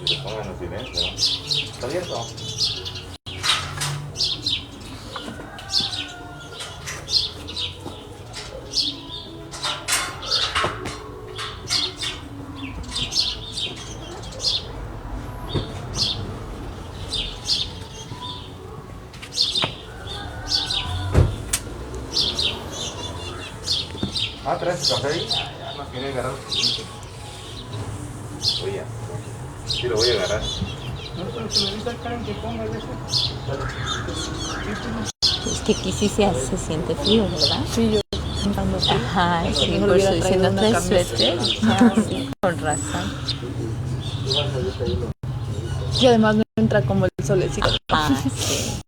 Que se pongan en silencio. ¿Está abierto? ¿Traes café ahí? Ya no quería agarrar. Oye, sí lo voy a agarrar. No, pero se me dice Karen que ponga eso. Es que aquí sí se siente frío, ¿verdad? Sí, yo cantando frío. Ajá, sí, por eso diciendo traes suéter. Sí, con razón. Y además no entra como el solecito. Ah, sí.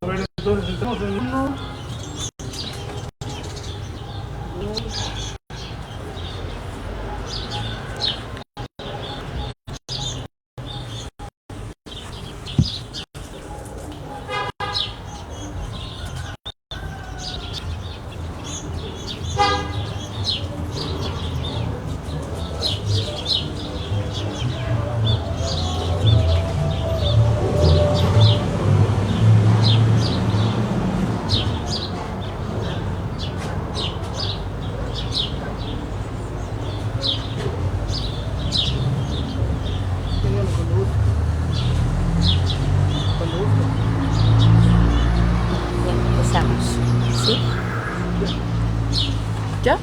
A ver, entonces estamos en uno. Empezamos, ¿sí? ¿Ya?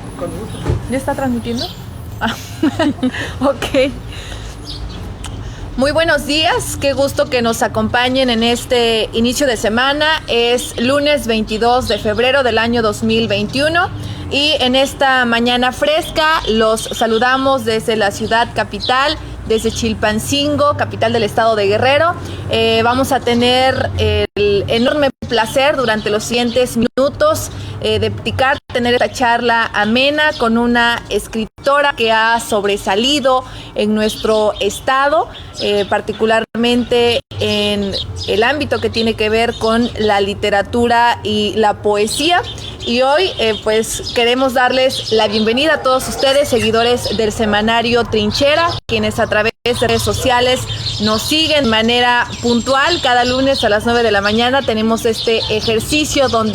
¿Ya está transmitiendo? Ah, ok. Muy buenos días, qué gusto que nos acompañen en este inicio de semana. Es lunes 22 de febrero del año 2021 y en esta mañana fresca los saludamos desde la ciudad capital, desde Chilpancingo, capital del estado de Guerrero. Vamos a tener el enorme placer durante los siguientes minutos de platicar, tener esta charla amena con una escritora que ha sobresalido en nuestro estado, particularmente en el ámbito que tiene que ver con la literatura y la poesía. Y hoy pues queremos darles la bienvenida a todos ustedes, seguidores del semanario Trinchera, quienes a través de redes sociales nos siguen de manera puntual. Cada lunes a las 9 de la mañana tenemos este ejercicio donde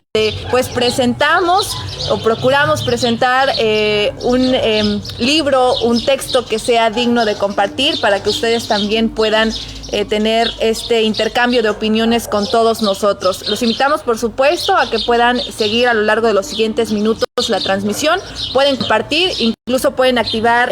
pues presentamos o procuramos presentar un libro, un texto que sea digno de compartir para que ustedes también puedan tener este intercambio de opiniones con todos nosotros. Los invitamos, por supuesto, a que puedan seguir a lo largo de los siguientes minutos la transmisión, pueden compartir, incluso pueden activar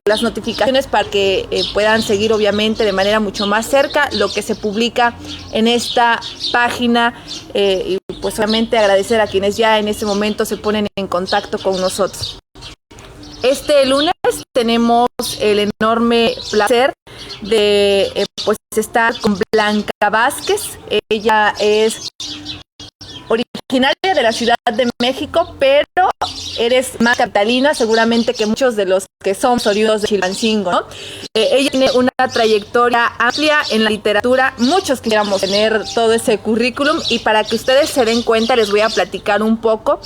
las notificaciones para que puedan seguir obviamente de manera mucho más cerca lo que se publica en esta página y pues obviamente agradecer a quienes ya en este momento se ponen en contacto con nosotros. Este lunes tenemos el enorme placer de pues estar con Blanca Vázquez. Ella es originaria de la Ciudad de México, pero eres más capitalina seguramente que muchos de los que somos oriundos de Chilpancingo, ¿no? Ella tiene una trayectoria amplia en la literatura, muchos quisiéramos tener todo ese currículum y para que ustedes se den cuenta les voy a platicar un poco.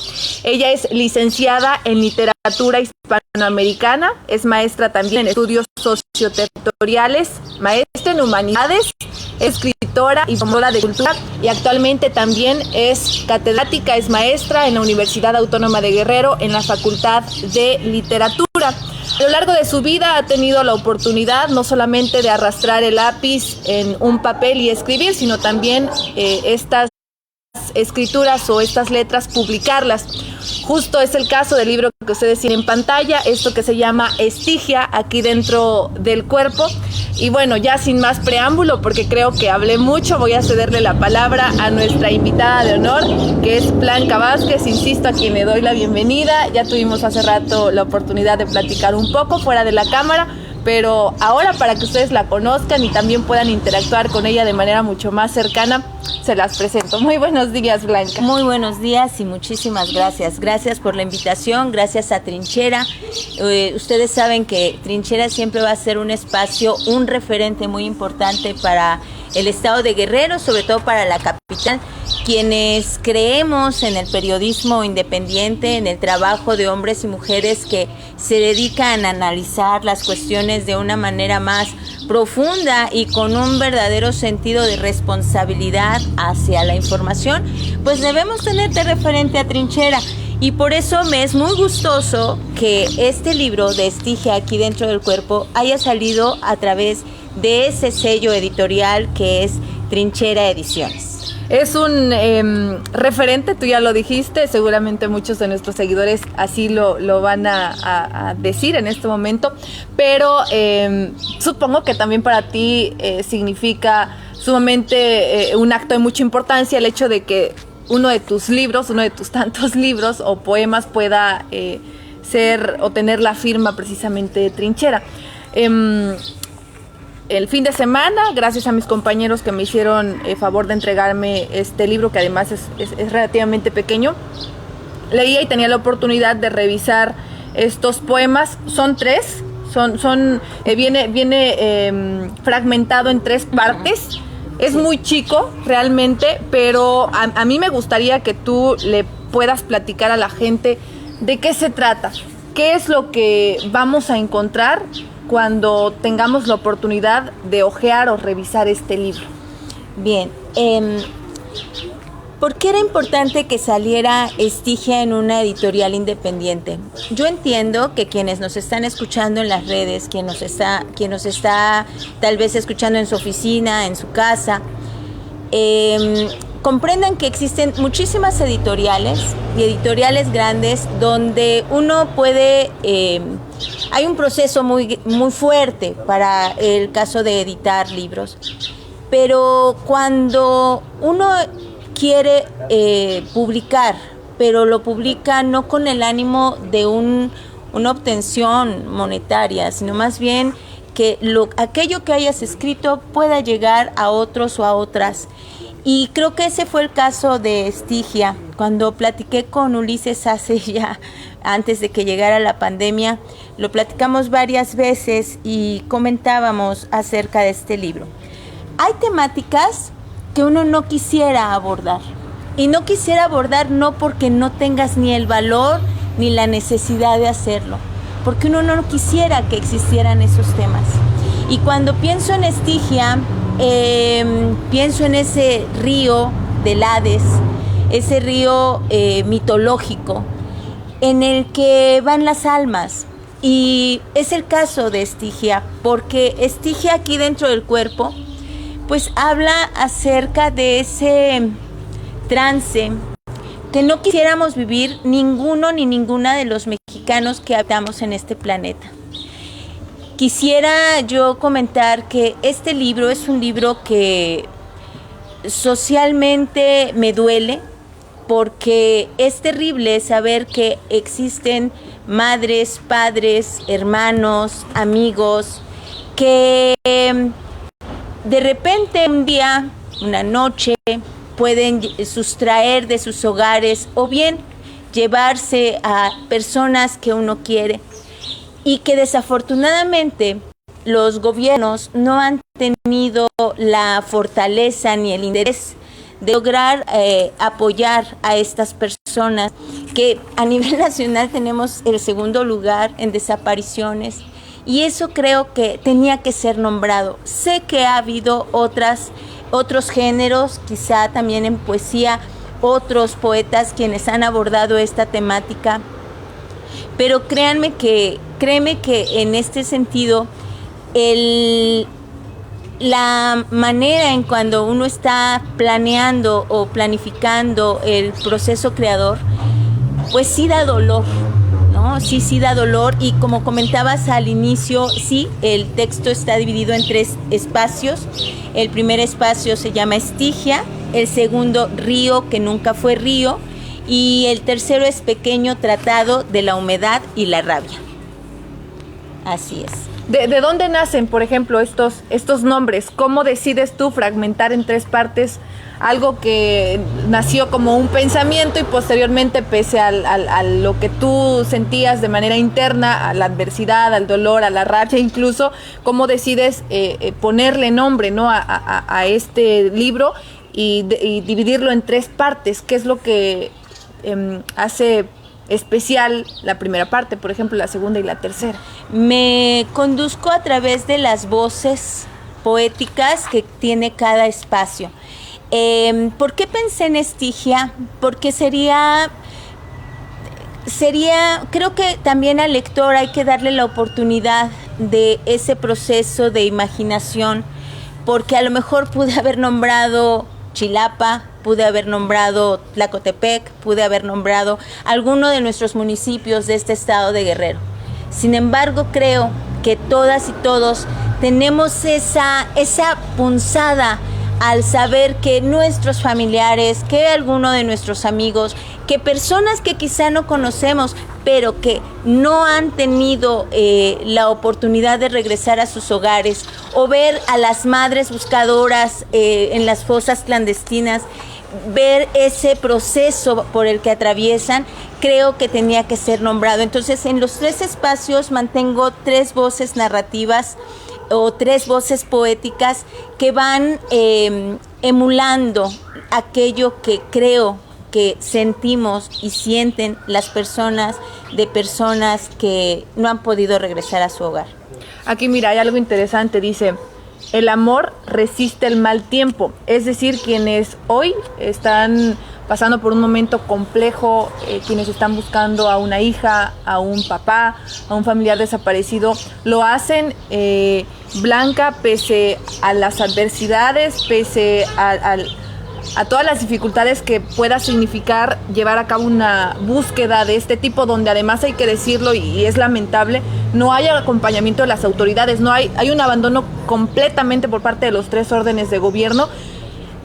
Ella es licenciada en literatura hispanoamericana, es maestra también en estudios socioterritoriales, maestra en humanidades, escritora y promotora de cultura y actualmente también es catedrática, es maestra en la Universidad Autónoma de Guerrero en la Facultad de Literatura. A lo largo de su vida ha tenido la oportunidad no solamente de arrastrar el lápiz en un papel y escribir, sino también estas escrituras o estas letras publicarlas. Justo es el caso del libro que ustedes tienen en pantalla, esto que se llama Estigia, aquí dentro del cuerpo. Y bueno, ya sin más preámbulo, porque creo que hablé mucho, voy a cederle la palabra a nuestra invitada de honor, que es Blanca Vázquez, insisto, a quien le doy la bienvenida. Ya tuvimos hace rato la oportunidad de platicar un poco fuera de la cámara, pero ahora para que ustedes la conozcan y también puedan interactuar con ella de manera mucho más cercana, se las presento. Muy buenos días, Blanca. Muy buenos días y muchísimas gracias. Gracias por la invitación, gracias a Trinchera. Ustedes saben que Trinchera siempre va a ser un espacio, un referente muy importante para el estado de Guerrero, sobre todo para la capital, quienes creemos en el periodismo independiente, en el trabajo de hombres y mujeres que se dedican a analizar las cuestiones de una manera más profunda y con un verdadero sentido de responsabilidad hacia la información, pues debemos tener de referente a Trinchera. Y por eso me es muy gustoso que este libro de Estigia aquí dentro del cuerpo haya salido a través de ese sello editorial que es Trinchera Ediciones. Es un referente, tú ya lo dijiste, seguramente muchos de nuestros seguidores así lo van a decir en este momento, pero supongo que también para ti significa sumamente un acto de mucha importancia el hecho de que uno de tus libros, uno de tus tantos libros o poemas pueda ser o tener la firma precisamente de Trinchera. El fin de semana, gracias a mis compañeros que me hicieron el favor de entregarme este libro, que además es relativamente pequeño, leía y tenía la oportunidad de revisar estos poemas. Son 3, viene fragmentado en 3 partes. Es muy chico realmente, pero a mí me gustaría que tú le puedas platicar a la gente de qué se trata, qué es lo que vamos a encontrar cuando tengamos la oportunidad de hojear o revisar este libro. Bien, ¿por qué era importante que saliera Estigia en una editorial independiente? Yo entiendo que quienes nos están escuchando en las redes, quien nos está tal vez escuchando en su oficina, en su casa, comprendan que existen muchísimas editoriales y editoriales grandes donde uno puede... hay un proceso muy, muy fuerte para el caso de editar libros, pero cuando uno quiere publicar, pero lo publica no con el ánimo de una obtención monetaria, sino más bien que aquello que hayas escrito pueda llegar a otros o a otras. Y creo que ese fue el caso de Estigia. Cuando platiqué con Ulises hace ya, antes de que llegara la pandemia, lo platicamos varias veces y comentábamos acerca de este libro. Hay temáticas que uno no quisiera abordar. Y no quisiera abordar no porque no tengas ni el valor ni la necesidad de hacerlo, porque uno no quisiera que existieran esos temas. Y cuando pienso en Estigia, pienso en ese río del Hades, ese río mitológico en el que van las almas. Y es el caso de Estigia, porque Estigia aquí dentro del cuerpo pues habla acerca de ese trance que no quisiéramos vivir ninguno ni ninguna de los mexicanos que habitamos en este planeta. Quisiera yo comentar que este libro es un libro que socialmente me duele, porque es terrible saber que existen madres, padres, hermanos, amigos, que de repente un día, una noche, pueden sustraer de sus hogares o bien llevarse a personas que uno quiere, y que desafortunadamente los gobiernos no han tenido la fortaleza ni el interés de lograr apoyar a estas personas, que a nivel nacional tenemos el 2º lugar en desapariciones, y eso creo que tenía que ser nombrado. Sé que ha habido otros géneros, quizá también en poesía, otros poetas quienes han abordado esta temática, pero créeme que en este sentido la manera en cuando uno está planeando o planificando el proceso creador, pues sí da dolor, ¿no? Sí da dolor. Y como comentabas al inicio, sí, el texto está dividido en 3 espacios. El primer espacio se llama Estigia, el segundo Río que nunca fue río, y el tercero es Pequeño tratado de la humedad y la rabia. Así es. ¿De dónde nacen, por ejemplo, estos nombres? ¿Cómo decides tú fragmentar en 3 partes algo que nació como un pensamiento y posteriormente, pese a lo que tú sentías de manera interna, a la adversidad, al dolor, a la rabia incluso, cómo decides ponerle nombre, ¿no?, a este libro y dividirlo en 3 partes, que es lo que hace especial la primera parte, por ejemplo, la segunda y la tercera. Me conduzco a través de las voces poéticas que tiene cada espacio. ¿Por qué pensé en Estigia? Porque sería, creo que también al lector hay que darle la oportunidad de ese proceso de imaginación, porque a lo mejor pude haber nombrado Chilapa, pude haber nombrado Tlacotepec, pude haber nombrado alguno de nuestros municipios de este estado de Guerrero. Sin embargo, creo que todas y todos tenemos esa punzada al saber que nuestros familiares, que alguno de nuestros amigos, que personas que quizá no conocemos, pero que no han tenido la oportunidad de regresar a sus hogares, o ver a las madres buscadoras en las fosas clandestinas, ver ese proceso por el que atraviesan, creo que tenía que ser nombrado. Entonces, en los 3 espacios mantengo 3 voces narrativas o 3 voces poéticas que van emulando aquello que creo que sentimos y sienten las personas que no han podido regresar a su hogar. Aquí mira, hay algo interesante, dice: el amor resiste el mal tiempo, es decir, quienes hoy están pasando por un momento complejo, quienes están buscando a una hija, a un papá, a un familiar desaparecido, lo hacen blanca pese a las adversidades, pese a todas las dificultades que pueda significar llevar a cabo una búsqueda de este tipo, donde además hay que decirlo y es lamentable, no hay acompañamiento de las autoridades, hay un abandono completamente por parte de los 3 órdenes de gobierno,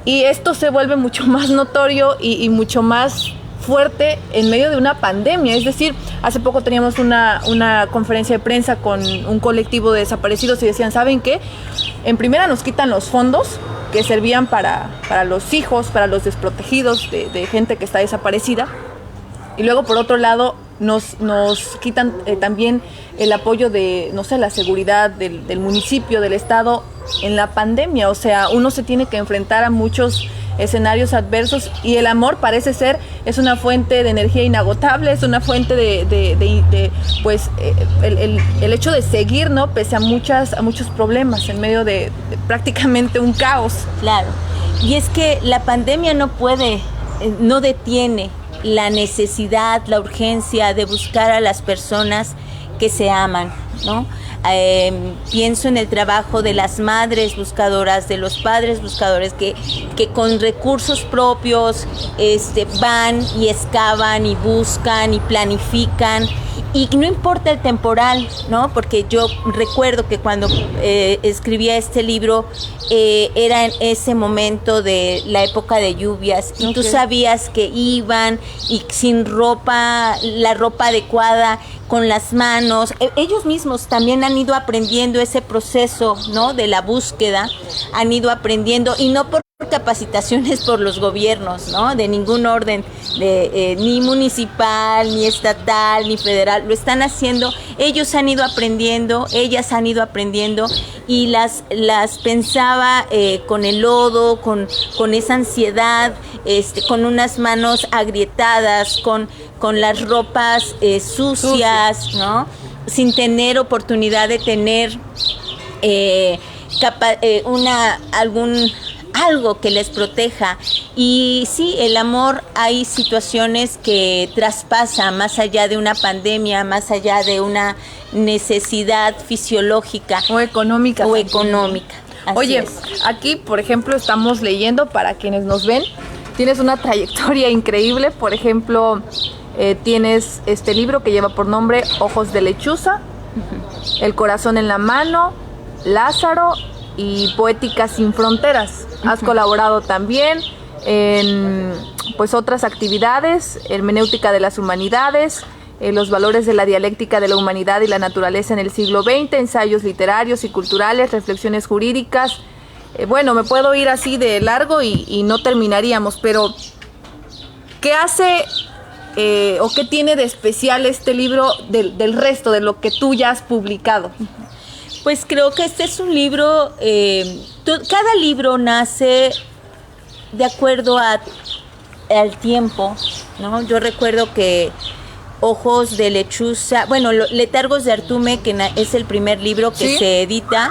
y esto se vuelve mucho más notorio y mucho más fuerte en medio de una pandemia. Es decir, hace poco teníamos una conferencia de prensa con un colectivo de desaparecidos y decían, ¿saben qué? En primera nos quitan los fondos que servían para los hijos, para los desprotegidos de gente que está desaparecida, y luego por otro lado nos quitan también el apoyo de, no sé, la seguridad del municipio, del estado en la pandemia. O sea, uno se tiene que enfrentar a muchos escenarios adversos, y el amor parece ser es una fuente de energía inagotable, es una fuente pues el hecho de seguir, ¿no? Pese a muchos problemas en medio de prácticamente un caos. Claro, y es que la pandemia no detiene la necesidad, la urgencia de buscar a las personas que se aman, ¿no? Pienso en el trabajo de las madres buscadoras, de los padres buscadores que con recursos propios van y excavan y buscan y planifican, y no importa el temporal, ¿no? Porque yo recuerdo que cuando escribía este libro era en ese momento de la época de lluvias, y okay, tú sabías que iban y sin ropa, la ropa adecuada, con las manos. Ellos mismos también han ido aprendiendo ese proceso, ¿no? De la búsqueda, han ido aprendiendo, y no por capacitaciones por los gobiernos, ¿no? De ningún orden, ni municipal, ni estatal, ni federal, lo están haciendo. Ellos han ido aprendiendo, ellas han ido aprendiendo, y las pensaba con el lodo, con esa ansiedad, con unas manos agrietadas, con las ropas sucias, ¿no? Sin tener oportunidad de tener algo que les proteja. Y sí, el amor, hay situaciones que traspasan más allá de una pandemia, más allá de una necesidad fisiológica o económica. Oye, es. Aquí, por ejemplo, estamos leyendo, para quienes nos ven, tienes una trayectoria increíble. Por ejemplo, tienes este libro que lleva por nombre Ojos de Lechuza, El corazón en la mano, Lázaro y Poética sin fronteras. Has colaborado también en pues otras actividades, hermenéutica de las humanidades, los valores de la dialéctica de la humanidad y la naturaleza en el siglo XX, ensayos literarios y culturales, reflexiones jurídicas. Bueno, me puedo ir así de largo y no terminaríamos, pero ¿qué hace o qué tiene de especial este libro del resto de lo que tú ya has publicado? Pues creo que este es un libro, cada libro nace de acuerdo al tiempo, ¿no? Yo recuerdo que Ojos de Lechuza, bueno, Letargos de Artume, que es el primer libro que ¿Sí? se edita,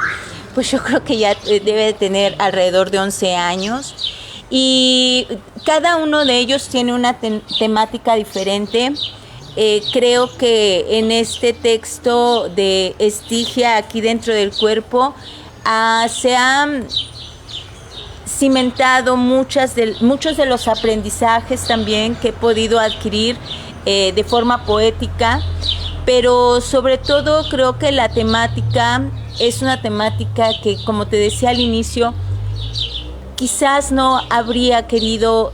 pues yo creo que ya debe de tener alrededor de 11 años. Y cada uno de ellos tiene una temática diferente. Creo que en este texto de Estigia, aquí dentro del cuerpo, se han cimentado muchos de los aprendizajes también que he podido adquirir de forma poética, pero sobre todo creo que la temática es una temática que, como te decía al inicio, quizás no habría querido,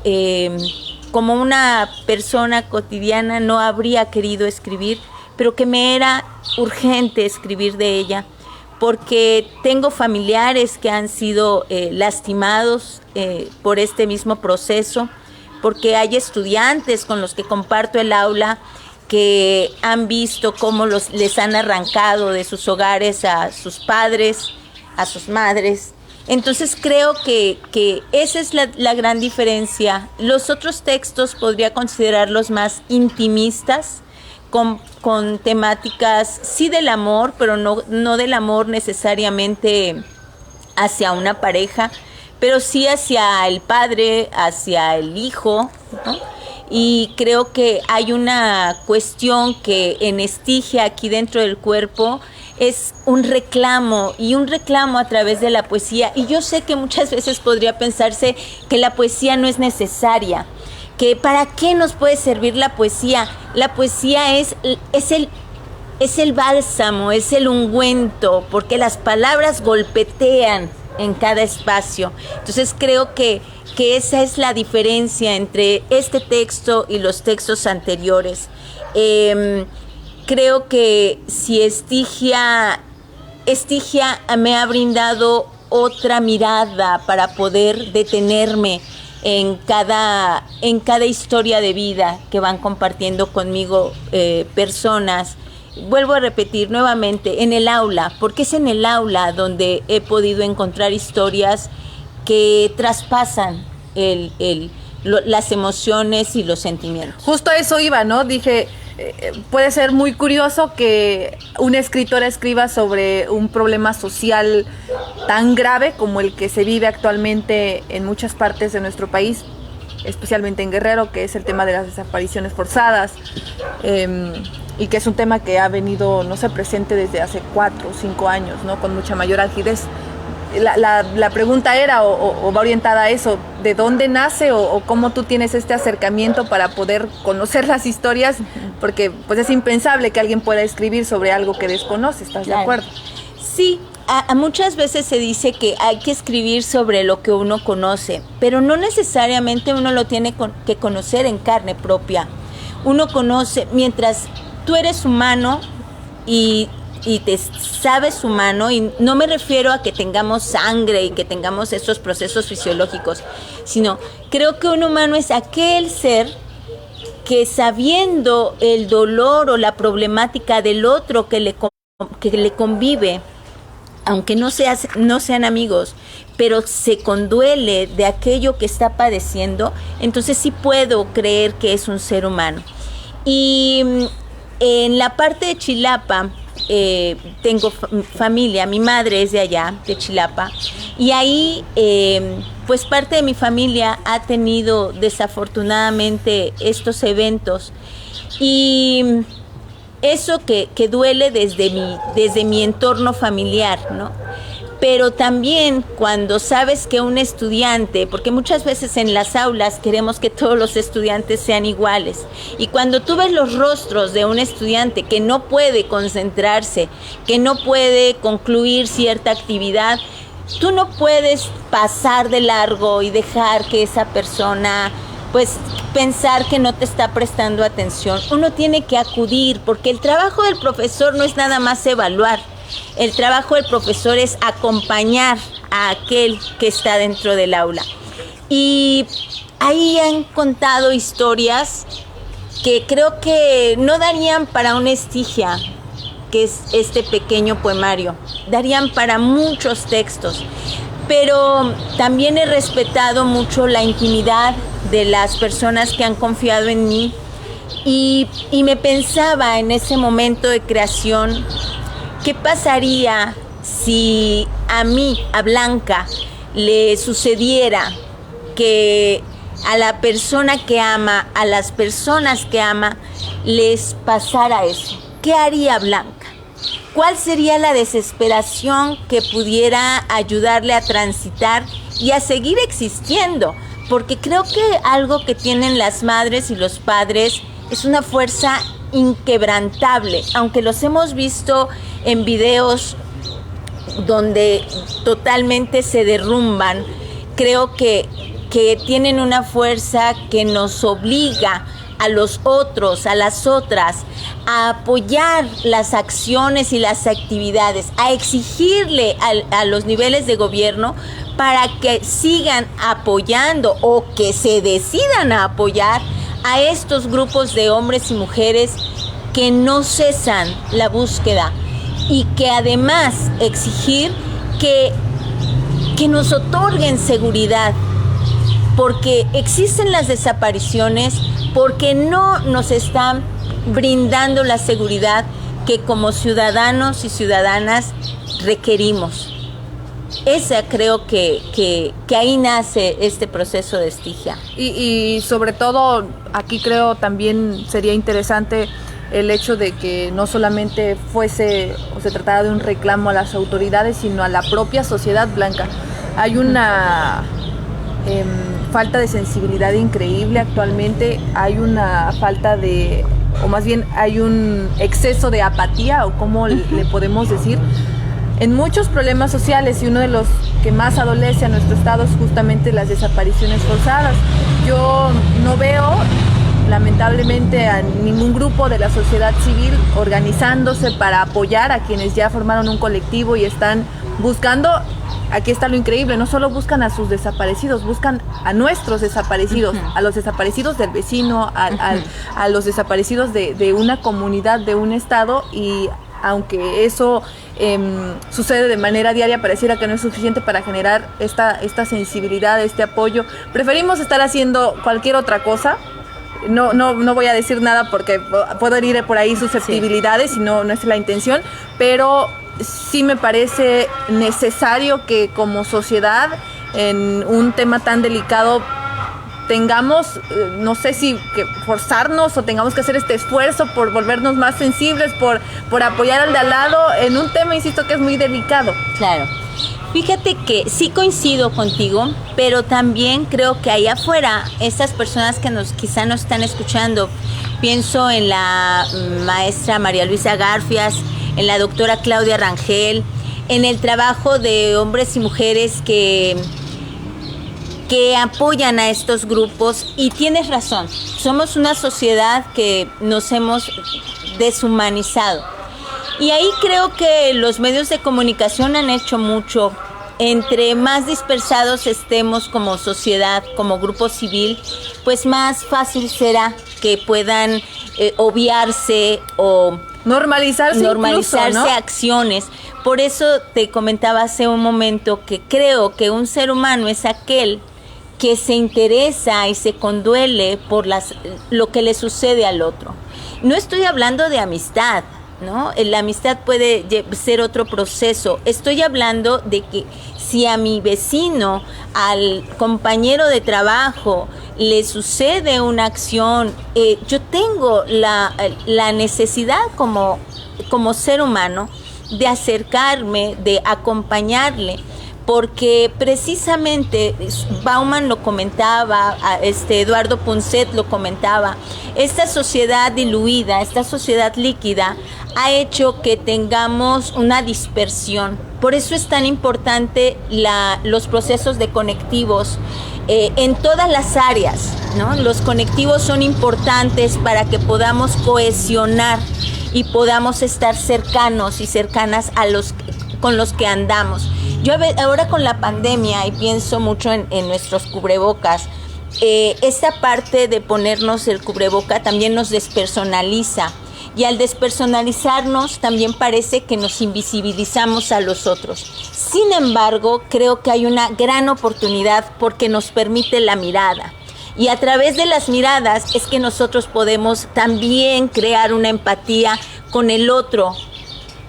como una persona cotidiana, no habría querido escribir, pero que me era urgente escribir de ella, porque tengo familiares que han sido lastimados por este mismo proceso, porque hay estudiantes con los que comparto el aula que han visto cómo les han arrancado de sus hogares a sus padres, a sus madres. Entonces creo que esa es la gran diferencia. Los otros textos podría considerarlos más intimistas, con temáticas sí del amor, pero no del amor necesariamente hacia una pareja, pero sí hacia el padre, hacia el hijo, ¿no? Y creo que hay una cuestión que en Estigia, aquí dentro del cuerpo, es un reclamo, y un reclamo a través de la poesía. Y yo sé que muchas veces podría pensarse que la poesía no es necesaria, que ¿para qué nos puede servir la poesía? La poesía es el bálsamo, es el ungüento, porque las palabras golpetean en cada espacio. Entonces creo que esa es la diferencia entre este texto y los textos anteriores. Creo que si Estigia me ha brindado otra mirada para poder detenerme en cada historia de vida que van compartiendo conmigo personas. Vuelvo a repetir nuevamente, en el aula, porque es en el aula donde he podido encontrar historias que traspasan las emociones y los sentimientos. Justo a eso iba, ¿no? Dije, puede ser muy curioso que una escritora escriba sobre un problema social tan grave como el que se vive actualmente en muchas partes de nuestro país, especialmente en Guerrero, que es el tema de las desapariciones forzadas, y que es un tema que ha venido, no sé, presente desde hace 4 o 5 años, ¿no? Con mucha mayor algidez. La pregunta era, o va orientada a eso, ¿de dónde nace o cómo tú tienes este acercamiento para poder conocer las historias? Porque pues es impensable que alguien pueda escribir sobre algo que desconoce, ¿estás de acuerdo? Sí, muchas veces se dice que hay que escribir sobre lo que uno conoce, pero no necesariamente uno lo tiene que conocer en carne propia. Uno conoce, mientras tú eres humano y te sabes humano, y no me refiero a que tengamos sangre y que tengamos esos procesos fisiológicos, sino creo que un humano es aquel ser que, sabiendo el dolor o la problemática del otro que le convive, aunque no sean amigos, pero se conduele de aquello que está padeciendo, entonces sí puedo creer que es un ser humano. Y en la parte de Chilapa, tengo familia, mi madre es de allá, de Chilapa, y ahí pues parte de mi familia ha tenido desafortunadamente estos eventos, y eso que duele desde mi entorno familiar, ¿no? Pero también cuando sabes que un estudiante, porque muchas veces en las aulas queremos que todos los estudiantes sean iguales, y cuando tú ves los rostros de un estudiante que no puede concentrarse, que no puede concluir cierta actividad, tú no puedes pasar de largo y dejar que esa persona pues pensar que no te está prestando atención. Uno tiene que acudir, porque el trabajo del profesor no es nada más evaluar. El trabajo del profesor es acompañar a aquel que está dentro del aula. Y ahí han contado historias que creo que no darían para una Estigia, que es este pequeño poemario. Darían para muchos textos. pero también he respetado mucho la intimidad de las personas que han confiado en mí y me pensaba en ese momento de creación, ¿qué pasaría si a mí, a Blanca, le sucediera que a la persona que ama, a las personas que ama, les pasara eso? ¿Qué haría Blanca? ¿Cuál sería la desesperación que pudiera ayudarle a transitar y a seguir existiendo? Porque creo que algo que tienen las madres y los padres es una fuerza inquebrantable, aunque los hemos visto en videos donde totalmente se derrumban. Creo que tienen una fuerza que nos obliga a los otros, a las otras, a apoyar las acciones y las actividades, a exigirle a los niveles de gobierno para que sigan apoyando o que se decidan a apoyar a estos grupos de hombres y mujeres que no cesan la búsqueda, y que además exigir que nos otorguen seguridad, porque existen las desapariciones, porque no nos están brindando la seguridad que como ciudadanos y ciudadanas requerimos. Esa creo que ahí nace este proceso de Estigia. Y sobre todo, aquí creo también sería interesante el hecho de que no solamente fuese o se tratara de un reclamo a las autoridades, sino a la propia sociedad, Blanca. Hay una falta de sensibilidad increíble actualmente, hay una falta de, o más bien hay un exceso de apatía, o como le podemos decir, en muchos problemas sociales, y uno de los que más adolece a nuestro estado es justamente las desapariciones forzadas. Yo no veo, lamentablemente, a ningún grupo de la sociedad civil organizándose para apoyar a quienes ya formaron un colectivo y están buscando. Aquí está lo increíble, no solo buscan a sus desaparecidos, buscan a nuestros desaparecidos, a los desaparecidos del vecino, a los desaparecidos de una comunidad, de un estado. Y aunque eso sucede de manera diaria, pareciera que no es suficiente para generar esta sensibilidad, este apoyo. Preferimos estar haciendo cualquier otra cosa. No voy a decir nada porque puedo herir por ahí susceptibilidades y no es la intención, pero sí me parece necesario que como sociedad, en un tema tan delicado, tengamos, no sé si que forzarnos o tengamos que hacer este esfuerzo por volvernos más sensibles, por apoyar al de al lado en un tema, insisto, que es muy delicado. Claro. Fíjate que sí coincido contigo, pero también creo que ahí afuera, estas personas que quizá nos están escuchando, pienso en la maestra María Luisa Garfias, en la doctora Claudia Rangel, en el trabajo de hombres y mujeres que apoyan a estos grupos. Y tienes razón, somos una sociedad que nos hemos deshumanizado. Y ahí creo que los medios de comunicación han hecho mucho. Entre más dispersados estemos como sociedad, como grupo civil, pues más fácil será que puedan obviarse o normalizarse incluso, ¿no? Acciones. Por eso te comentaba hace un momento que creo que un ser humano es aquel que se interesa y se conduele por lo que le sucede al otro. No estoy hablando de amistad, ¿no? La amistad puede ser otro proceso. Estoy hablando de que si a mi vecino, al compañero de trabajo, le sucede una acción, yo tengo la necesidad como ser humano de acercarme, de acompañarle, porque precisamente Bauman lo comentaba, Eduardo Punset lo comentaba, esta sociedad diluida, esta sociedad líquida ha hecho que tengamos una dispersión. Por eso es tan importante los procesos de conectivos en todas las áreas, ¿no? Los conectivos son importantes para que podamos cohesionar y podamos estar cercanos y cercanas con los que andamos. Yo ahora con la pandemia, y pienso mucho en nuestros cubrebocas, esta parte de ponernos el cubreboca también nos despersonaliza. Y al despersonalizarnos también parece que nos invisibilizamos a los otros. Sin embargo, creo que hay una gran oportunidad porque nos permite la mirada. Y a través de las miradas es que nosotros podemos también crear una empatía con el otro,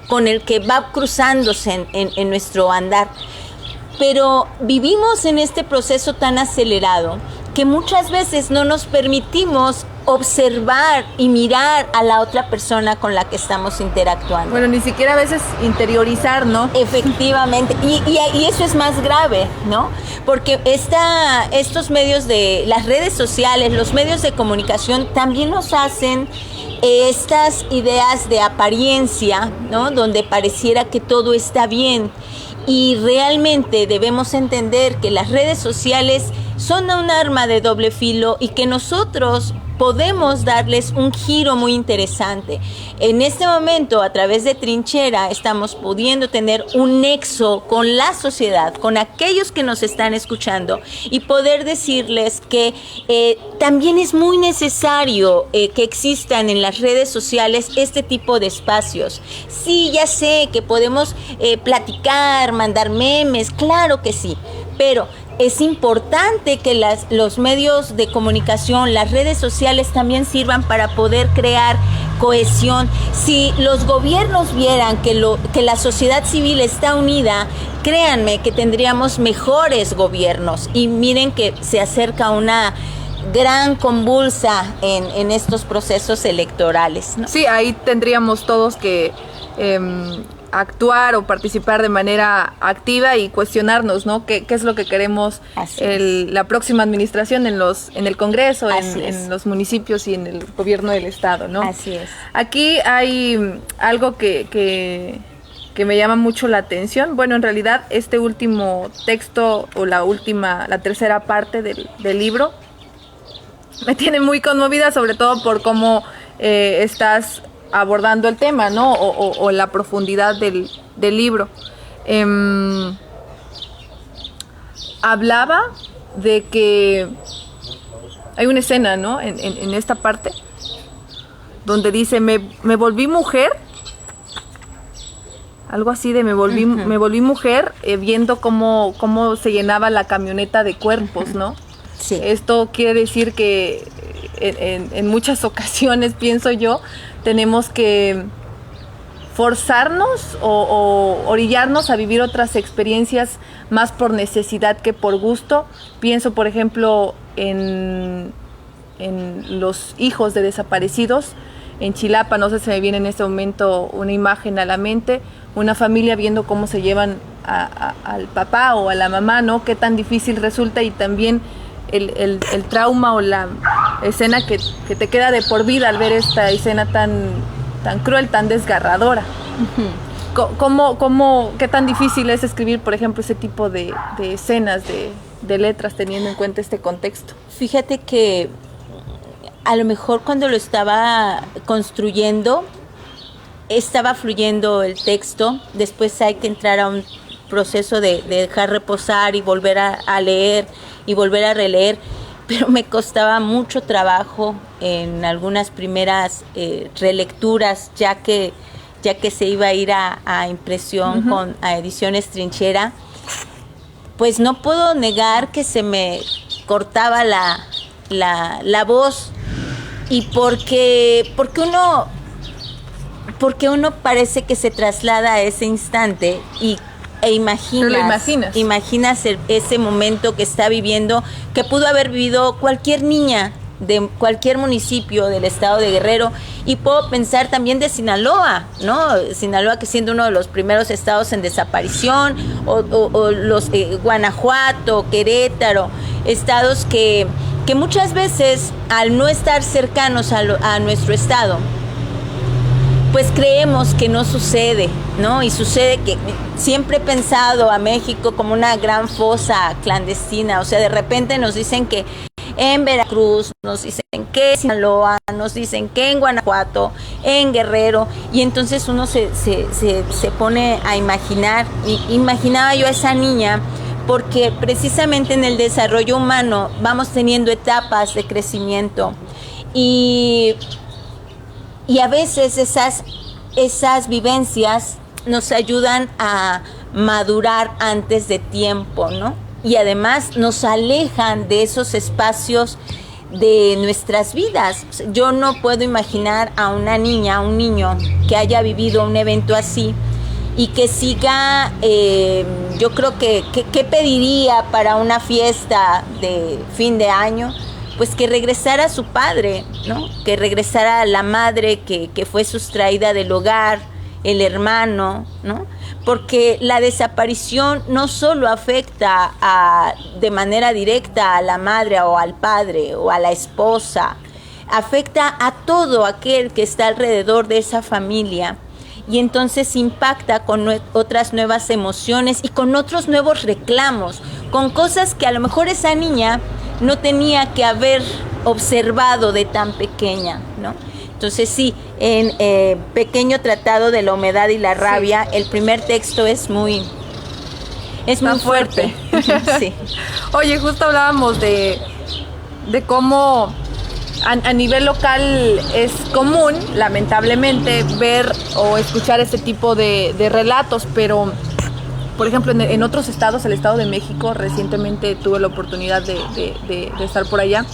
con el que va cruzándose en nuestro andar. Pero vivimos en este proceso tan acelerado que muchas veces no nos permitimos observar y mirar a la otra persona con la que estamos interactuando. Bueno, ni siquiera a veces interiorizar, ¿no? Efectivamente, y eso es más grave, ¿no? Porque estos medios de las redes sociales, los medios de comunicación también nos hacen estas ideas de apariencia, ¿no? Donde pareciera que todo está bien. Y realmente debemos entender que las redes sociales son un arma de doble filo y que nosotros podemos darles un giro muy interesante. En este momento, a través de Trinchera, estamos pudiendo tener un nexo con la sociedad, con aquellos que nos están escuchando y poder decirles que también es muy necesario que existan en las redes sociales este tipo de espacios. Sí, ya sé que podemos platicar, mandar memes, claro que sí, pero es importante que los medios de comunicación, las redes sociales también sirvan para poder crear cohesión. Si los gobiernos vieran que la sociedad civil está unida, créanme que tendríamos mejores gobiernos. Y miren que se acerca una gran convulsa en estos procesos electorales, ¿no? Sí, ahí tendríamos todos que actuar o participar de manera activa y cuestionarnos, ¿no? ¿Qué es lo que queremos la próxima administración en el Congreso, en los municipios y en el gobierno del Estado, ¿no? Así es. Aquí hay algo que me llama mucho la atención. Bueno, en realidad este último texto o la tercera parte del libro me tiene muy conmovida, sobre todo por cómo estás abordando el tema, ¿no? O la profundidad del libro. Hablaba de que hay una escena, ¿no? En esta parte donde dice, me volví mujer, algo así de me volví mujer, viendo cómo se llenaba la camioneta de cuerpos, ¿no? Sí. Esto quiere decir que en muchas ocasiones, pienso yo, tenemos que forzarnos o orillarnos a vivir otras experiencias más por necesidad que por gusto. Pienso, por ejemplo, en los hijos de desaparecidos en Chilapa. No sé si me viene en este momento una imagen a la mente, una familia viendo cómo se llevan al papá o a la mamá, ¿no? Qué tan difícil resulta, y también el trauma o la escena que te queda de por vida al ver esta escena tan cruel, tan desgarradora. Uh-huh. ¿Qué tan difícil es escribir, por ejemplo, ese tipo de escenas, de letras, teniendo en cuenta este contexto? Fíjate que a lo mejor cuando lo estaba construyendo, estaba fluyendo el texto, después hay que entrar a un proceso de dejar reposar y volver a leer y volver a releer, pero me costaba mucho trabajo en algunas primeras relecturas, ya que se iba a ir a impresión, uh-huh, a Ediciones Trinchera. Pues no puedo negar que se me cortaba la voz, y porque uno parece que se traslada a ese instante e imaginas ese momento que está viviendo, que pudo haber vivido cualquier niña de cualquier municipio del estado de Guerrero, y puedo pensar también de Sinaloa, ¿no? Sinaloa, que siendo uno de los primeros estados en desaparición, o los Guanajuato, Querétaro, estados que muchas veces, al no estar cercanos a nuestro estado, pues creemos que no sucede, ¿no? Y sucede que siempre he pensado a México como una gran fosa clandestina. O sea, de repente nos dicen que en Veracruz, nos dicen que en Sinaloa, nos dicen que en Guanajuato, en Guerrero, y entonces uno se pone a imaginar. Imaginaba yo a esa niña, porque precisamente en el desarrollo humano vamos teniendo etapas de crecimiento, y Y a veces esas vivencias nos ayudan a madurar antes de tiempo, ¿no? Y además nos alejan de esos espacios de nuestras vidas. Yo no puedo imaginar a una niña, a un niño que haya vivido un evento así y que siga, yo creo que ¿qué pediría para una fiesta de fin de año? Pues que regresara su padre, ¿no? Que regresara la madre que fue sustraída del hogar, el hermano, ¿no? Porque la desaparición no solo afecta de manera directa a la madre o al padre o a la esposa, afecta a todo aquel que está alrededor de esa familia y entonces impacta con otras nuevas emociones y con otros nuevos reclamos, con cosas que a lo mejor esa niña no tenía que haber observado de tan pequeña, ¿no? Entonces sí, en Pequeño Tratado de la Humedad y la Rabia, sí, el primer texto es muy fuerte. Sí. Oye, justo hablábamos de cómo a nivel local es común, lamentablemente, ver o escuchar este tipo de relatos, pero por ejemplo en otros estados, el Estado de México, recientemente tuve la oportunidad de estar por allá.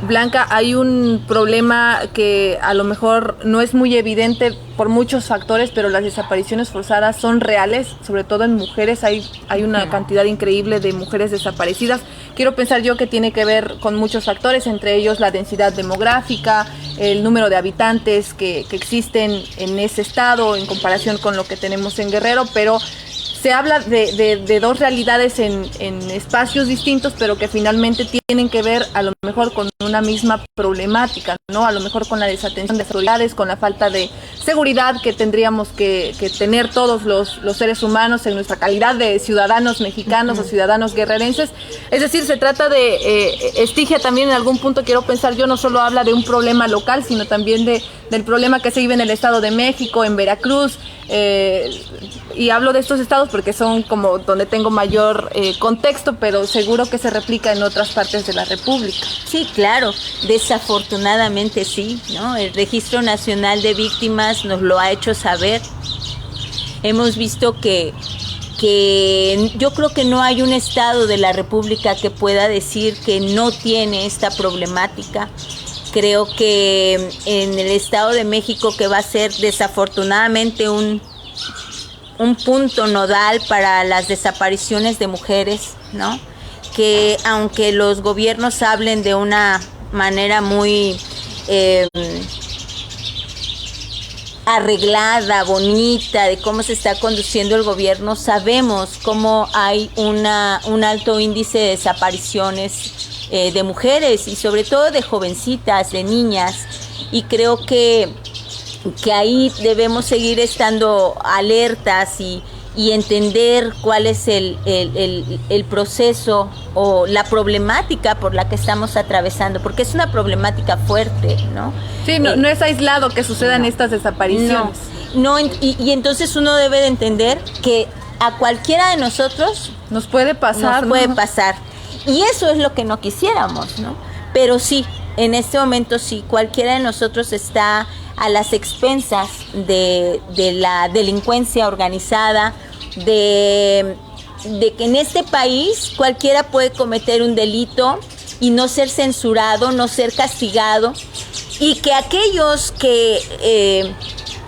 Blanca, hay un problema que a lo mejor no es muy evidente por muchos factores, pero las desapariciones forzadas son reales, sobre todo en mujeres. Hay una cantidad increíble de mujeres desaparecidas. Quiero pensar yo que tiene que ver con muchos factores, entre ellos la densidad demográfica, el número de habitantes que existen en ese estado en comparación con lo que tenemos en Guerrero, pero se habla de dos realidades en espacios distintos, pero que finalmente tienen que ver a lo mejor con una misma problemática, ¿no? A lo mejor con la desatención de las autoridades, con la falta de seguridad que tendríamos que tener todos los seres humanos en nuestra calidad de ciudadanos mexicanos o ciudadanos guerrerenses. Es decir, se trata de, Estigia también en algún punto, quiero pensar yo, no solo habla de un problema local, sino también del problema que se vive en el Estado de México, en Veracruz, y hablo de estos estados porque son como donde tengo mayor contexto, pero seguro que se replica en otras partes de la República. Sí, claro, desafortunadamente sí, ¿no? El Registro Nacional de Víctimas nos lo ha hecho saber. Hemos visto que yo creo que no hay un estado de la República que pueda decir que no tiene esta problemática. Creo que en el Estado de México, que va a ser desafortunadamente un punto nodal para las desapariciones de mujeres, ¿no? Que aunque los gobiernos hablen de una manera muy arreglada, bonita, de cómo se está conduciendo el gobierno, sabemos cómo hay un alto índice de desapariciones de mujeres y sobre todo de jovencitas, de niñas, y creo que ahí debemos seguir estando alertas y entender cuál es el proceso o la problemática por la que estamos atravesando, porque es una problemática fuerte, ¿no? Sí, no es aislado que sucedan estas desapariciones. No, y entonces uno debe de entender que a cualquiera de nosotros nos puede pasar. Y eso es lo que no quisiéramos, ¿no? Pero sí, en este momento sí, cualquiera de nosotros está a las expensas de la delincuencia organizada, de que en este país cualquiera puede cometer un delito y no ser censurado, no ser castigado, y que aquellos que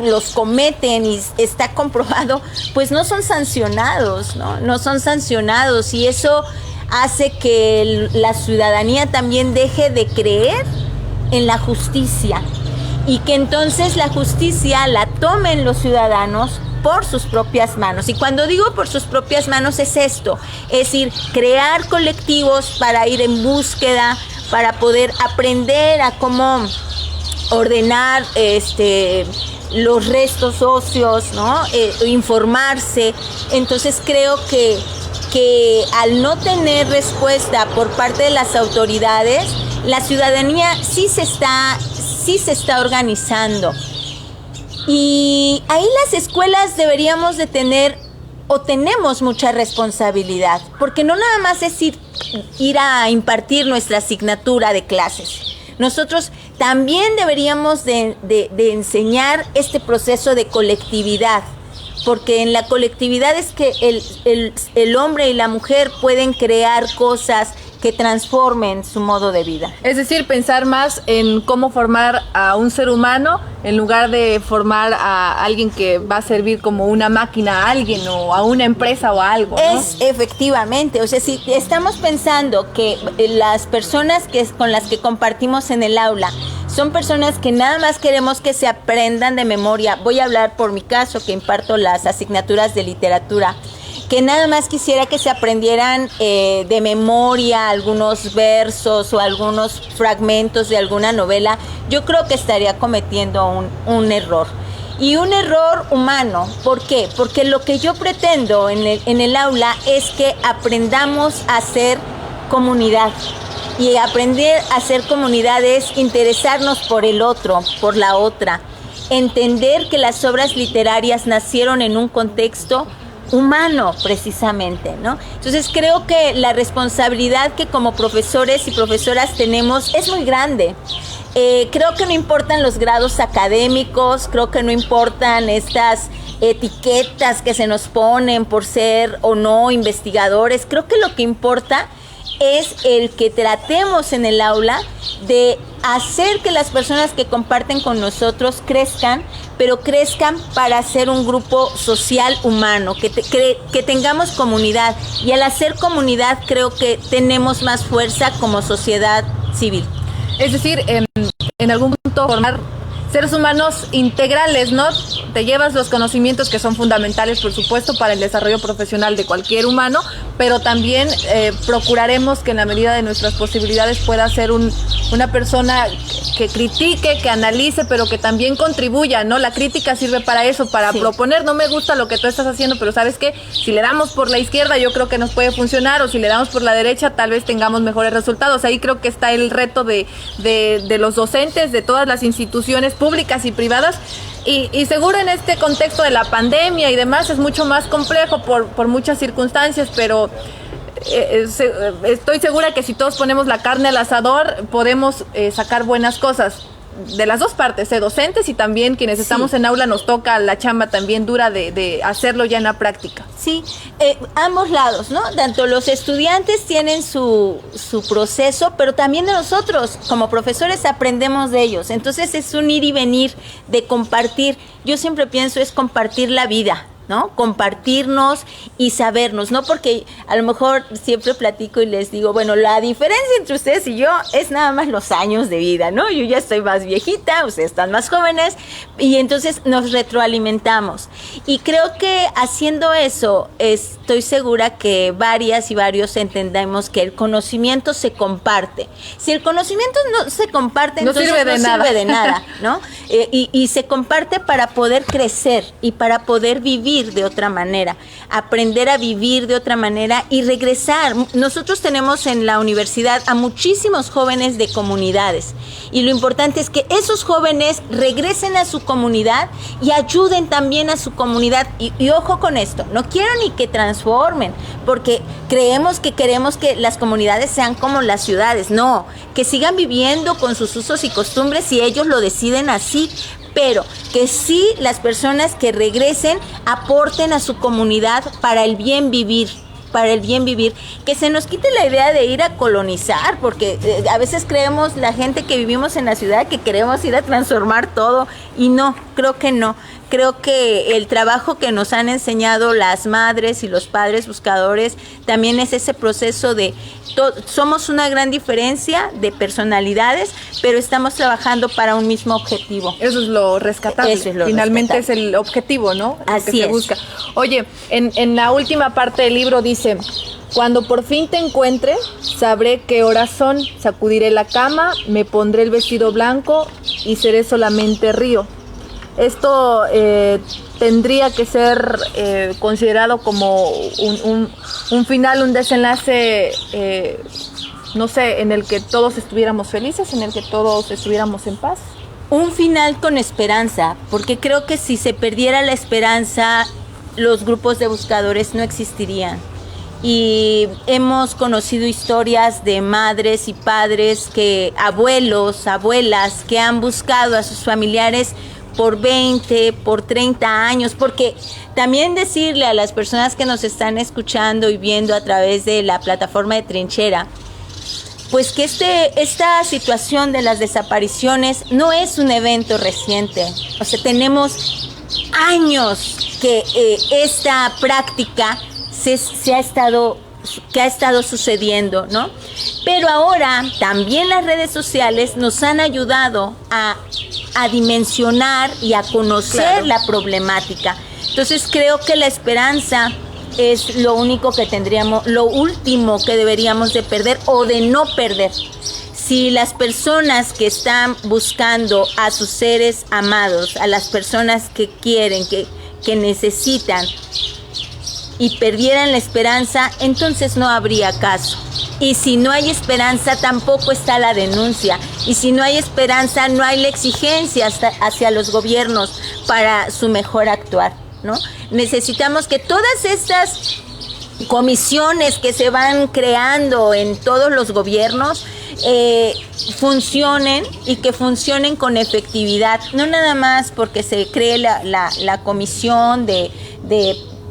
los cometen y está comprobado, pues no son sancionados, ¿no? No son sancionados, y eso hace que la ciudadanía también deje de creer en la justicia y que entonces la justicia la tomen los ciudadanos por sus propias manos. Y cuando digo por sus propias manos es esto, es decir, crear colectivos para ir en búsqueda, para poder aprender a cómo ordenar los restos óseos, ¿no? Informarse. Entonces creo que al no tener respuesta por parte de las autoridades, la ciudadanía sí se está organizando. Y ahí las escuelas deberíamos de tener, o tenemos mucha responsabilidad, porque no nada más es ir a impartir nuestra asignatura de clases, nosotros también deberíamos de enseñar este proceso de colectividad, porque en la colectividad es que el hombre y la mujer pueden crear cosas que transformen su modo de vida. Es decir, pensar más en cómo formar a un ser humano en lugar de formar a alguien que va a servir como una máquina a alguien o a una empresa o a algo, ¿no? Es efectivamente, o sea, si estamos pensando que las personas con las que compartimos en el aula son personas que nada más queremos que se aprendan de memoria. Voy a hablar por mi caso, que imparto las asignaturas de literatura, que nada más quisiera que se aprendieran de memoria algunos versos o algunos fragmentos de alguna novela. Yo creo que estaría cometiendo un error. Y un error humano. ¿Por qué? Porque lo que yo pretendo en el aula es que aprendamos a ser comunidad. Y aprender a ser comunidad es interesarnos por el otro, por la otra. Entender que las obras literarias nacieron en un contexto humano, precisamente, ¿no? Entonces creo que la responsabilidad que como profesores y profesoras tenemos es muy grande. Creo que no importan los grados académicos, creo que no importan estas etiquetas que se nos ponen por ser o no investigadores. Creo que lo que importa es el que tratemos en el aula de hacer que las personas que comparten con nosotros crezcan, pero crezcan para ser un grupo social humano, que tengamos comunidad. Y al hacer comunidad creo que tenemos más fuerza como sociedad civil. Es decir, en algún punto formar seres humanos integrales, ¿no? Te llevas los conocimientos que son fundamentales, por supuesto, para el desarrollo profesional de cualquier humano, pero también procuraremos que en la medida de nuestras posibilidades pueda ser una persona que critique, que analice, pero que también contribuya, ¿no? La crítica sirve para eso, para proponer. No me gusta lo que tú estás haciendo, pero ¿sabes qué? Si le damos por la izquierda, yo creo que nos puede funcionar, o si le damos por la derecha, tal vez tengamos mejores resultados. Ahí creo que está el reto de los docentes, de todas las instituciones públicas y privadas, y seguro en este contexto de la pandemia y demás es mucho más complejo por muchas circunstancias, pero estoy segura que si todos ponemos la carne al asador podemos sacar buenas cosas de las dos partes, docentes y también quienes estamos en aula nos toca la chamba también dura de hacerlo ya en la práctica. Sí, ambos lados, ¿no? Tanto los estudiantes tienen su proceso, pero también de nosotros como profesores aprendemos de ellos. Entonces es un ir y venir de compartir. Yo siempre pienso es compartir la vida, ¿no? Compartirnos y sabernos, ¿no? Porque a lo mejor siempre platico y les digo, bueno, la diferencia entre ustedes y yo es nada más los años de vida, ¿no? Yo ya estoy más viejita, ustedes están más jóvenes, y entonces nos retroalimentamos. Y creo que haciendo eso, estoy segura que varias y varios entendemos que el conocimiento se comparte. Si el conocimiento no se comparte, no entonces sirve de nada, ¿no? Y se comparte para poder crecer y para poder vivir de otra manera, aprender a vivir de otra manera y regresar. Nosotros tenemos en la universidad a muchísimos jóvenes de comunidades y lo importante es que esos jóvenes regresen a su comunidad y ayuden también a su comunidad y ojo con esto, no quiero ni que transformen porque queremos que las comunidades sean como las ciudades, no, que sigan viviendo con sus usos y costumbres si ellos lo deciden así, pero que sí las personas que regresen aporten a su comunidad para el bien vivir, que se nos quite la idea de ir a colonizar, porque a veces creemos la gente que vivimos en la ciudad que queremos ir a transformar todo y no, creo que no. Creo que el trabajo que nos han enseñado las madres y los padres buscadores también es ese proceso de somos una gran diferencia de personalidades, pero estamos trabajando para un mismo objetivo. Eso es lo rescatable. Eso es lo finalmente rescatable. Es el objetivo, ¿no? Así lo que se busca. Oye, en la última parte del libro dice: cuando por fin te encuentre, sabré qué horas son, sacudiré la cama, me pondré el vestido blanco y seré solamente río. Esto tendría que ser considerado como un final, un desenlace, no sé, en el que todos estuviéramos felices, en el que todos estuviéramos en paz. Un final con esperanza, porque creo que si se perdiera la esperanza, los grupos de buscadores no existirían. y hemos conocido historias de madres y padres, abuelos, abuelas, que han buscado a sus familiares por 20, por 30 años, porque también decirle a las personas que nos están escuchando y viendo a través de la plataforma de Trinchera, pues que esta situación de las desapariciones no es un evento reciente. O sea, tenemos años que esta práctica que ha estado sucediendo, ¿no? Pero ahora también las redes sociales nos han ayudado a dimensionar y a conocer la problemática. Entonces creo que la esperanza es lo único que lo último que deberíamos de perder o de no perder. Si las personas que están buscando a sus seres amados, a las personas que quieren, que necesitan, y perdieran la esperanza, entonces no habría caso. Y si no hay esperanza, tampoco está la denuncia. Y si no hay esperanza, no hay la exigencia hacia los gobiernos para su mejor actuar, ¿no? Necesitamos que todas estas comisiones que se van creando en todos los gobiernos funcionen, y que funcionen con efectividad. No nada más porque se cree la comisión de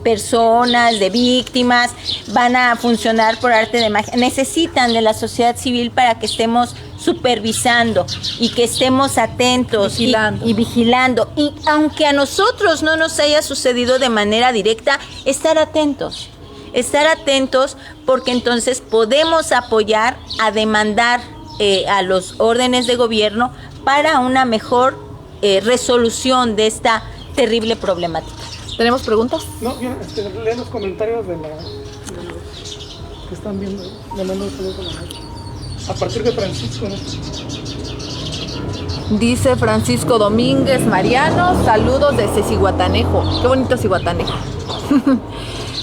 personas, de víctimas, van a funcionar por arte de magia. Necesitan de la sociedad civil para que estemos supervisando y que estemos atentos y vigilando. Y aunque a nosotros no nos haya sucedido de manera directa, estar atentos, porque entonces podemos apoyar a demandar a los órdenes de gobierno para una mejor resolución de esta terrible problemática. ¿Tenemos preguntas? No, mira, lee los comentarios de los que están viendo, le mando un saludo a partir de Francisco, ¿no? Dice Francisco Domínguez Mariano, saludos desde Zihuatanejo. Qué bonito Zihuatanejo.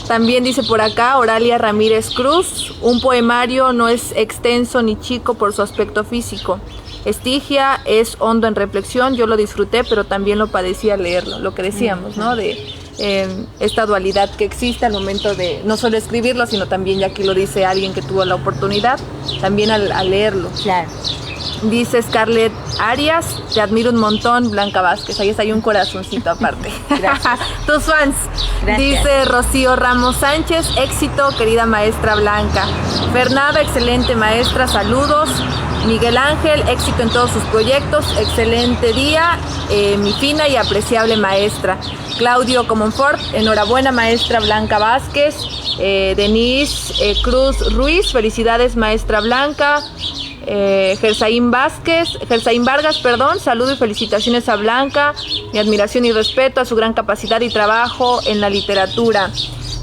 También dice por acá Oralia Ramírez Cruz, un poemario no es extenso ni chico por su aspecto físico. Estigia es hondo en reflexión, yo lo disfruté, pero también lo padecí al leerlo, lo que decíamos, ¿no? De esta dualidad que existe al momento de no solo escribirlo, sino también, ya aquí lo dice alguien que tuvo la oportunidad, también al leerlo. Claro. Dice Scarlett Arias, te admiro un montón, Blanca Vázquez. Ahí está, hay un corazoncito aparte. Gracias. Tus fans. Gracias. Dice Rocío Ramos Sánchez, éxito, querida maestra Blanca. Fernanda, excelente maestra, saludos. Miguel Ángel, éxito en todos sus proyectos, excelente día, mi fina y apreciable maestra. Claudio Comonfort, enhorabuena maestra Blanca Vázquez. Denise Cruz Ruiz, felicidades maestra Blanca. Gersaín Vargas, saludo y felicitaciones a Blanca, mi admiración y respeto a su gran capacidad y trabajo en la literatura.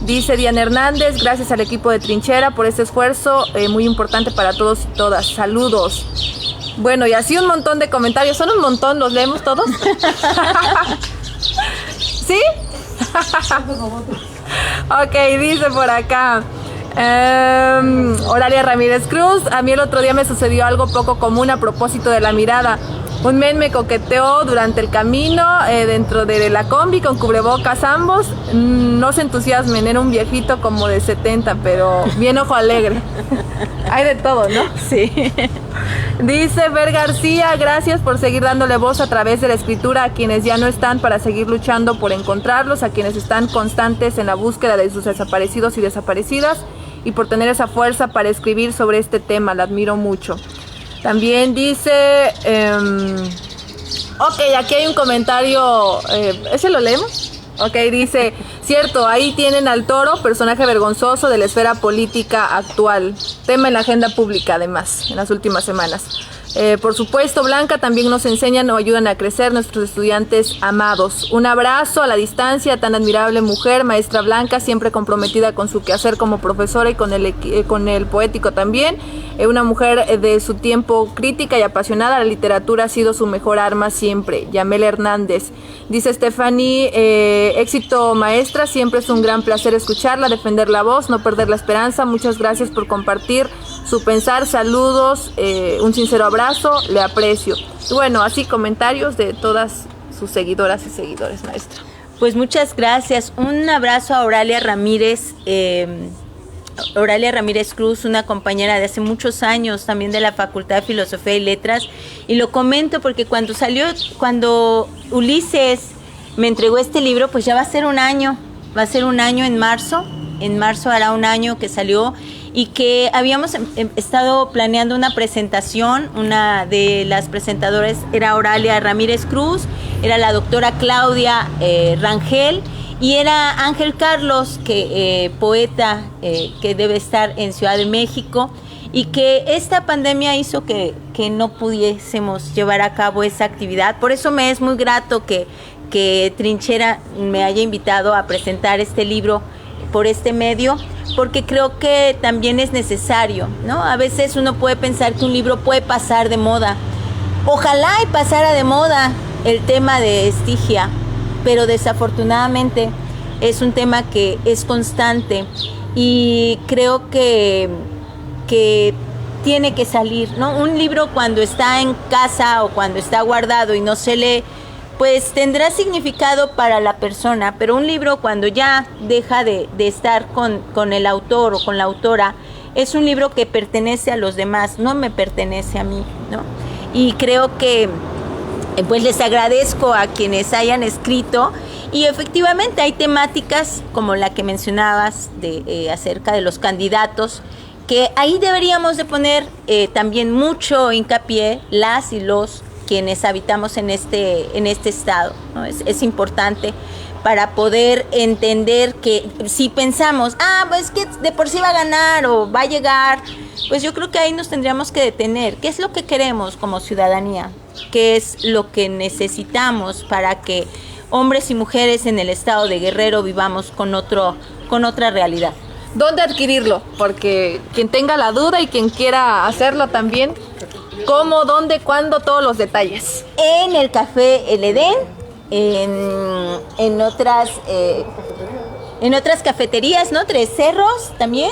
Dice Diana Hernández, gracias al equipo de Trinchera por este esfuerzo muy importante para todos y todas, saludos. Bueno, y así un montón de comentarios, son un montón, ¿los leemos todos? ¿Sí? Ok, dice por acá Oralia Ramírez Cruz, a mí el otro día me sucedió algo poco común a propósito de la mirada. Un men me coqueteó durante el camino dentro de la combi con cubrebocas ambos. No se entusiasmen, era un viejito como de 70, pero bien ojo alegre. Hay de todo, ¿no? Sí. Dice Ver García, gracias por seguir dándole voz a través de la escritura a quienes ya no están, para seguir luchando por encontrarlos, a quienes están constantes en la búsqueda de sus desaparecidos y desaparecidas, y por tener esa fuerza para escribir sobre este tema, la admiro mucho. También dice, ok, aquí hay un comentario, ¿ese lo leemos? Ok, dice, cierto, ahí tienen al Toro, personaje vergonzoso de la esfera política actual, tema en la agenda pública además, en las últimas semanas. Por supuesto, Blanca, también nos enseñan o ayudan a crecer nuestros estudiantes amados. Un abrazo a la distancia, tan admirable mujer, maestra Blanca, siempre comprometida con su quehacer como profesora y con el poético también. Una mujer de su tiempo, crítica y apasionada, la literatura ha sido su mejor arma siempre. Yamel Hernández. Dice Stephanie, éxito maestra, siempre es un gran placer escucharla, defender la voz, no perder la esperanza. Muchas gracias por compartir su pensar, saludos, un sincero abrazo, le aprecio. Y bueno, así comentarios de todas sus seguidoras y seguidores, maestra. Pues muchas gracias. Un abrazo a Oralia Ramírez. Oralia Ramírez Cruz, una compañera de hace muchos años, también de la Facultad de Filosofía y Letras, y lo comento porque cuando Ulises me entregó este libro, pues ya va a ser un año en marzo hará un año que salió, y que habíamos estado planeando una presentación. Una de las presentadoras era Oralia Ramírez Cruz, era la doctora Claudia Rangel, y era Ángel Carlos, poeta que debe estar en Ciudad de México, y que esta pandemia hizo que no pudiésemos llevar a cabo esa actividad. Por eso me es muy grato que Trinchera me haya invitado a presentar este libro por este medio, porque creo que también es necesario, ¿no? A veces uno puede pensar que un libro puede pasar de moda. Ojalá y pasara de moda el tema de Estigia, pero desafortunadamente es un tema que es constante, y creo que tiene que salir, ¿no? Un libro cuando está en casa o cuando está guardado y no se lee, pues tendrá significado para la persona, pero un libro cuando ya deja de estar con el autor o con la autora, es un libro que pertenece a los demás, no me pertenece a mí, ¿no? Y creo que pues les agradezco a quienes hayan escrito, y efectivamente hay temáticas como la que mencionabas acerca de los candidatos, que ahí deberíamos de poner también mucho hincapié las y los quienes habitamos en este estado, ¿no? Es importante para poder entender que si pensamos, pues que de por sí va a ganar o va a llegar, pues yo creo que ahí nos tendríamos que detener. ¿Qué es lo que queremos como ciudadanía? ¿Qué es lo que necesitamos para que hombres y mujeres en el estado de Guerrero vivamos con otra realidad? ¿Dónde adquirirlo? Porque quien tenga la duda y quien quiera hacerlo también, ¿cómo, dónde, cuándo? Todos los detalles. En el Café El Edén, en otras cafeterías, ¿no? Tres Cerros también.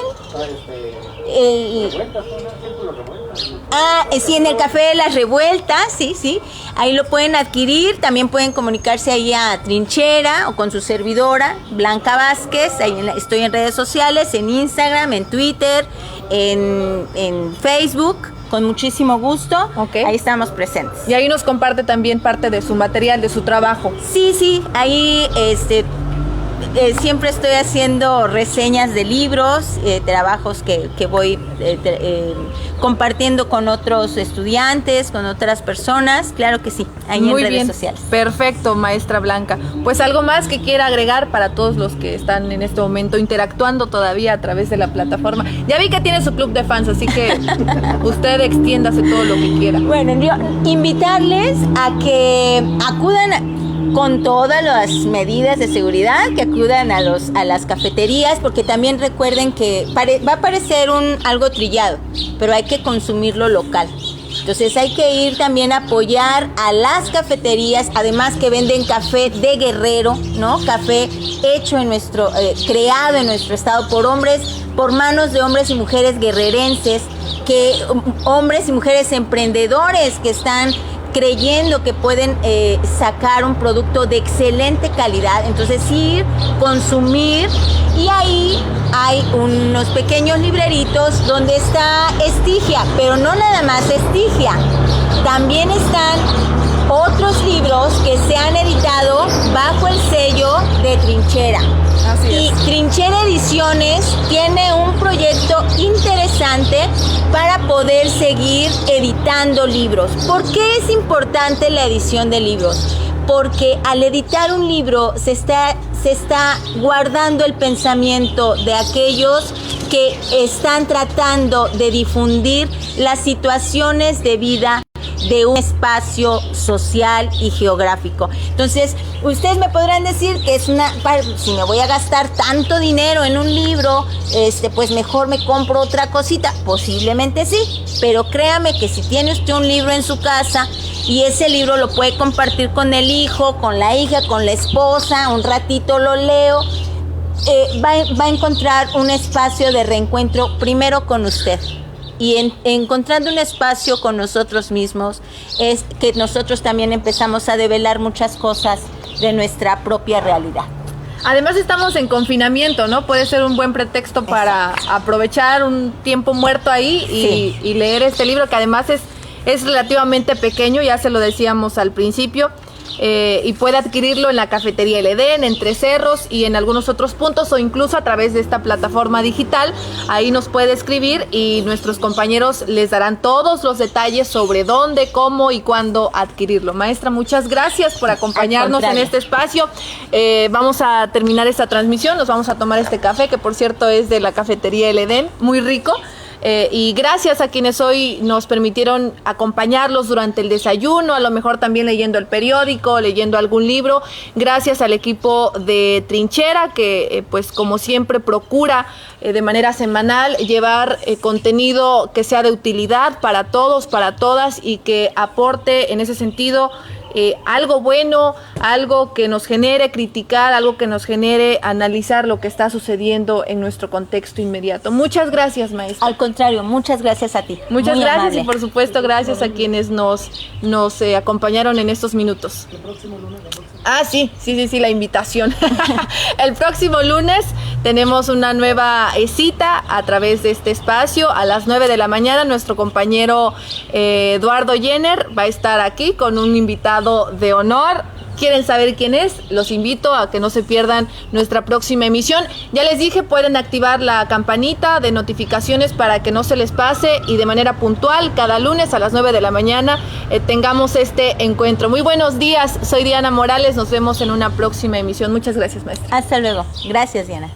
Sí, en el Café de las Revueltas, sí. Ahí lo pueden adquirir. También pueden comunicarse ahí a Trinchera o con su servidora, Blanca Vázquez. Ahí estoy en redes sociales, en Instagram, en Twitter, en Facebook. Con muchísimo gusto. Okay. Ahí estamos presentes. Y ahí nos comparte también parte de su material, de su trabajo. Sí. Ahí siempre estoy haciendo reseñas de libros, trabajos que voy compartiendo con otros estudiantes, con otras personas. Claro que sí, ahí Muy en redes bien. sociales. Perfecto, maestra Blanca. Pues algo más que quiera agregar para todos los que están en este momento interactuando todavía a través de la plataforma. Ya vi que tiene su club de fans, así que usted extiéndase todo lo que quiera. Bueno, yo invitarles a que acudan con todas las medidas de seguridad, que acudan a las cafeterías, porque también recuerden que va a parecer algo trillado, pero hay que consumirlo local. Entonces hay que ir también a apoyar a las cafeterías, además que venden café de Guerrero, ¿no? Café hecho creado en nuestro estado por manos de hombres y mujeres guerrerenses, hombres y mujeres emprendedores que están creyendo que pueden sacar un producto de excelente calidad. Entonces ir, consumir, y ahí hay unos pequeños libreritos donde está Estigia, pero no nada más Estigia, también están otros libros que se han editado bajo el sello de Trinchera. Así es. Y Trinchera Ediciones tiene un proyecto interesante para poder seguir editando libros. ¿Por qué es importante la edición de libros? Porque al editar un libro se está guardando el pensamiento de aquellos que están tratando de difundir las situaciones de vida de un espacio social y geográfico. Entonces, ustedes me podrán decir que si me voy a gastar tanto dinero en un libro, pues mejor me compro otra cosita. Posiblemente sí, pero créame que si tiene usted un libro en su casa y ese libro lo puede compartir con el hijo, con la hija, con la esposa, un ratito lo leo, va a encontrar un espacio de reencuentro primero con usted. Y encontrando un espacio con nosotros mismos, es que nosotros también empezamos a develar muchas cosas de nuestra propia realidad. Además estamos en confinamiento, ¿no? Puede ser un buen pretexto para aprovechar un tiempo muerto ahí y leer este libro, que además es relativamente pequeño, ya se lo decíamos al principio. Y puede adquirirlo en la Cafetería El Edén, en Tres Cerros y en algunos otros puntos, o incluso a través de esta plataforma digital. Ahí nos puede escribir y nuestros compañeros les darán todos los detalles sobre dónde, cómo y cuándo adquirirlo. Maestra, muchas gracias por acompañarnos en este espacio. Vamos a terminar esta transmisión, nos vamos a tomar este café, que por cierto es de la Cafetería El Edén, muy rico. Y gracias a quienes hoy nos permitieron acompañarlos durante el desayuno, a lo mejor también leyendo el periódico, leyendo algún libro. Gracias al equipo de Trinchera, que pues como siempre procura de manera semanal llevar contenido que sea de utilidad para todos, para todas, y que aporte en ese sentido algo bueno, algo que nos genere criticar, algo que nos genere analizar lo que está sucediendo en nuestro contexto inmediato. Muchas gracias, maestra. Al contrario, muchas gracias a ti. Muchas Muy gracias amable. y por supuesto gracias a quienes nos acompañaron en estos minutos. Ah, sí, la invitación. El próximo lunes tenemos una nueva cita a través de este espacio a las 9 de la mañana. Nuestro compañero Eduardo Jenner va a estar aquí con un invitado de honor. ¿Quieren saber quién es? Los invito a que no se pierdan nuestra próxima emisión. Ya les dije, pueden activar la campanita de notificaciones para que no se les pase y de manera puntual, cada lunes a las 9 de la mañana tengamos este encuentro. Muy buenos días, soy Diana Morales, nos vemos en una próxima emisión. Muchas gracias, maestra. Hasta luego. Gracias, Diana.